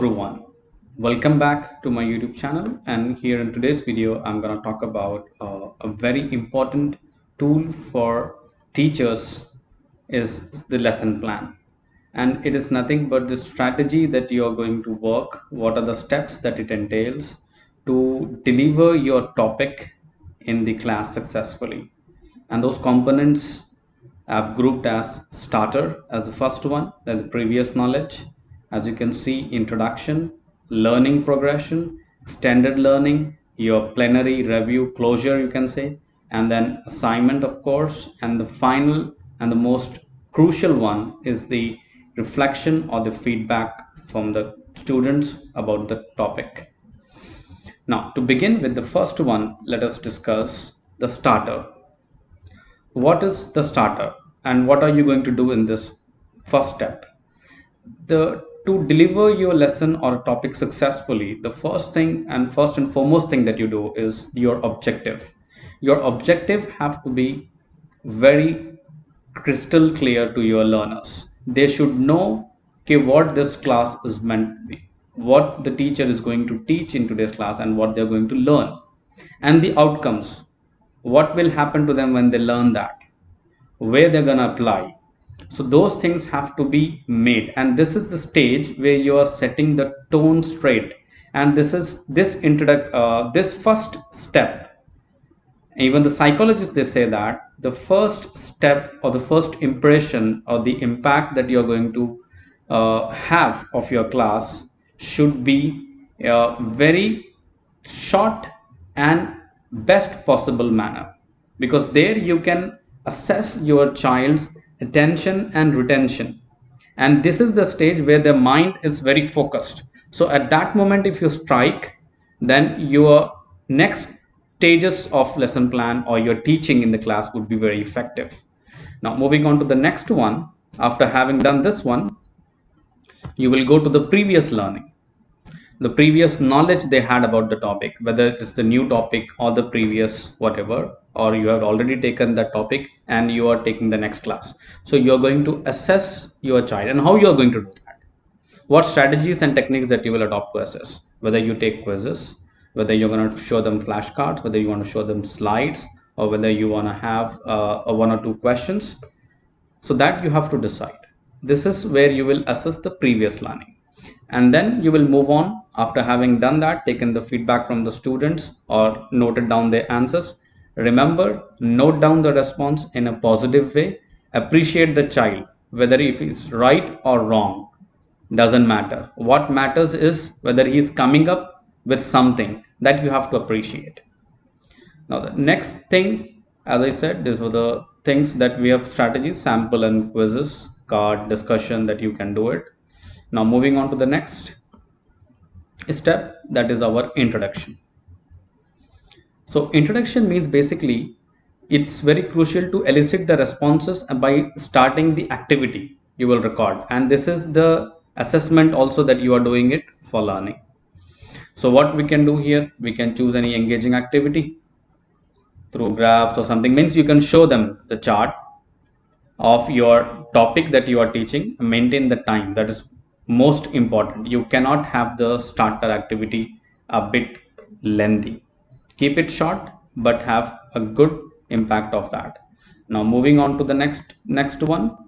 Everyone, welcome back to my YouTube channel, and here in today's video I'm going to talk about a very important tool for teachers is the lesson plan. And it is nothing but the strategy that you are going to work, what are the steps that it entails to deliver your topic in the class successfully. And those components I've grouped as starter as the first one, then the previous knowledge, as you can see, introduction, learning progression, extended learning, your plenary review closure, you can say, and then assignment, of course, and the final and the most crucial one is the reflection or the feedback from the students about the topic. Now, to begin with the first one, let us discuss the starter. What is the starter and what are you going to do in this first step? The to deliver your lesson or topic successfully, the first and foremost thing that you do is your objective. Your objective have to be very crystal clear to your learners. They should know, okay, what this class is meant to be, what the teacher is going to teach in today's class, and what they're going to learn, and the outcomes. What will happen to them when they learn that? Where they're gonna apply. So those things have to be made, and this is the stage where you are setting the tone straight. And this first step, even the psychologists, they say that the first step or the first impression or the impact that you're going to have of your class should be very short and best possible manner, because there you can assess your child's attention and retention, and this is the stage where the mind is very focused. So at that moment, if you strike, then your next stages of lesson plan or your teaching in the class would be very effective. Now moving on to the next one, after having done this one, you will go to the previous learning, the previous knowledge they had about the topic, whether it is the new topic or the previous whatever, or you have already taken that topic and you are taking the next class. So you're going to assess your child, and how you're going to do that, what strategies and techniques that you will adopt to assess, whether you take quizzes, whether you're going to show them flashcards, whether you want to show them slides, or whether you want to have a one or two questions. So that you have to decide. This is where you will assess the previous learning, and then you will move on. After having done that, taken the feedback from the students or noted down their answers, remember, note down the response in a positive way. Appreciate the child, whether if he's right or wrong doesn't matter. What matters is whether he's coming up with something that you have to appreciate. Now the next thing, as I said, these were the things that we have: strategies, sample and quizzes, card discussion, that you can do it. Now moving on to the next step, that is our introduction. So introduction means basically it's very crucial to elicit the responses by starting the activity you will record, and this is the assessment also that you are doing it for learning. So what we can do here, we can choose any engaging activity through graphs or something, means you can show them the chart of your topic that you are teaching. Maintain the time, that is most important. You cannot have the starter activity a bit lengthy. Keep it short but have a good impact of that. Now moving on to the next one,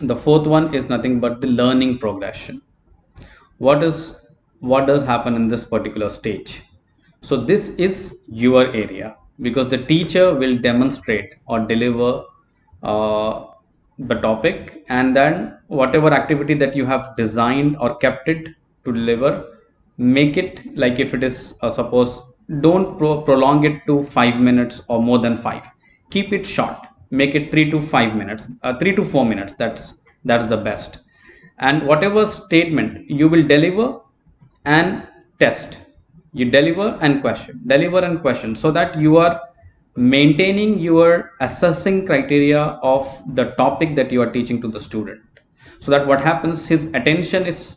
the fourth one is nothing but the learning progression. What does happen in this particular stage? So this is your area, because the teacher will demonstrate or deliver the topic, and then whatever activity that you have designed or kept it to deliver, make it like, if it is suppose, don't prolong it to 5 minutes or more than 5. Keep it short, make it 3 to 5 minutes, 3 to 4 minutes. That's the best. And whatever statement you will deliver and test, you deliver and question, so that you are maintaining your assessing criteria of the topic that you are teaching to the student, so that what happens, his attention is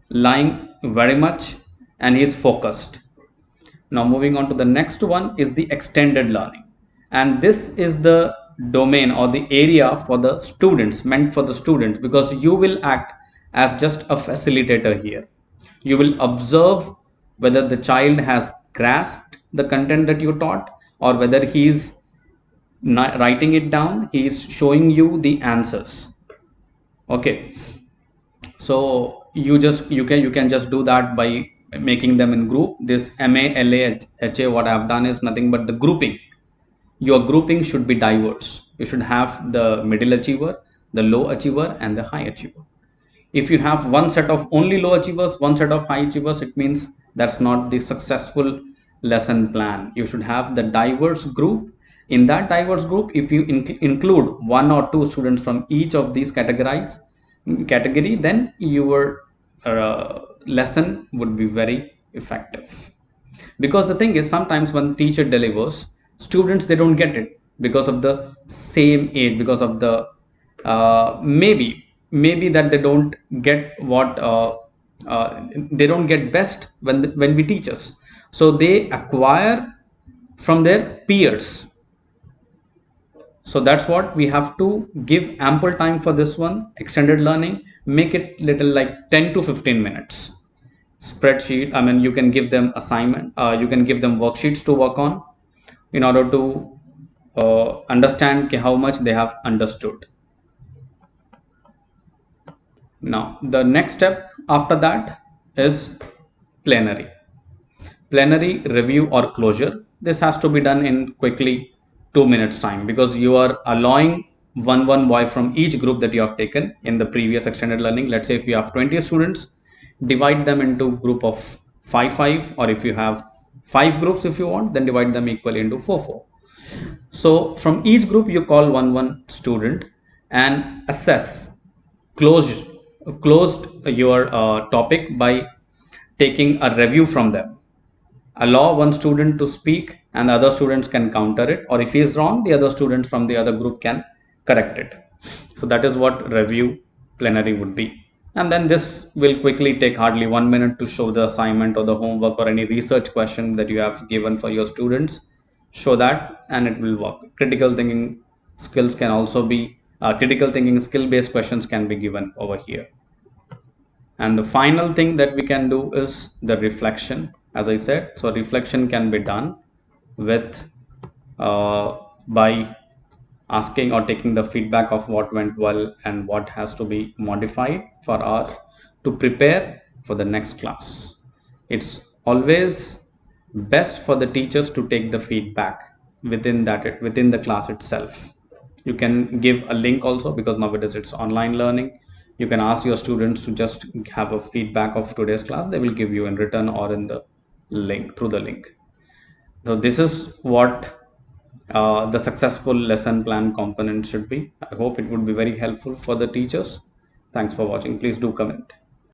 lying very much and he is focused. Now moving on to the next one is the extended learning, and this is the domain or the area for the students, meant for the students, because you will act as just a facilitator here. You will observe whether the child has grasped the content that you taught, or whether he's writing it down, he is showing you the answers. Okay, so you can just do that by making them in group. This MALAHA, what I have done is nothing but the grouping. Your grouping should be diverse. You should have the middle achiever, the low achiever, and the high achiever. If you have one set of only low achievers, one set of high achievers, it means that's not the successful lesson plan. You should have the diverse group. In that diverse group, if you include one or two students from each of these category, then your lesson would be very effective. Because the thing is, sometimes when teacher delivers, students, they don't get it because of the same age, because of the maybe that they don't get what they don't get best when we teach us, so they acquire from their peers. So that's what we have to give ample time for this one. Extended learning, make it little like 10 to 15 minutes. Spreadsheet, I mean, you can give them assignment, you can give them worksheets to work on in order to understand how much they have understood. Now the next step after that is plenary review or closure. This has to be done in quickly 2 minutes time, because you are allowing one boy from each group that you have taken in the previous extended learning. Let's say if you have 20 students, divide them into group of 5, or if you have 5 groups, if you want, then divide them equally into 4. So from each group you call one student and assess, closed your topic by taking a review from them. Allow one student to speak and the other students can counter it, or if he is wrong, the other students from the other group can correct it. So that is what review plenary would be. And then this will quickly take hardly 1 minute to show the assignment or the homework or any research question that you have given for your students. Show that and it will work. Critical thinking skills can also be critical thinking skill based questions can be given over here. And the final thing that we can do is the reflection, as I said. So reflection can be done with by asking or taking the feedback of what went well and what has to be modified for our to prepare for the next class. It's always best for the teachers to take the feedback within the class itself. You can give a link also, because nowadays it's online learning. You can ask your students to just have a feedback of today's class. They will give you in written or in the link, through the link. So this is what the successful lesson plan component should be. I hope it would be very helpful for the teachers. Thanks for watching. Please do comment.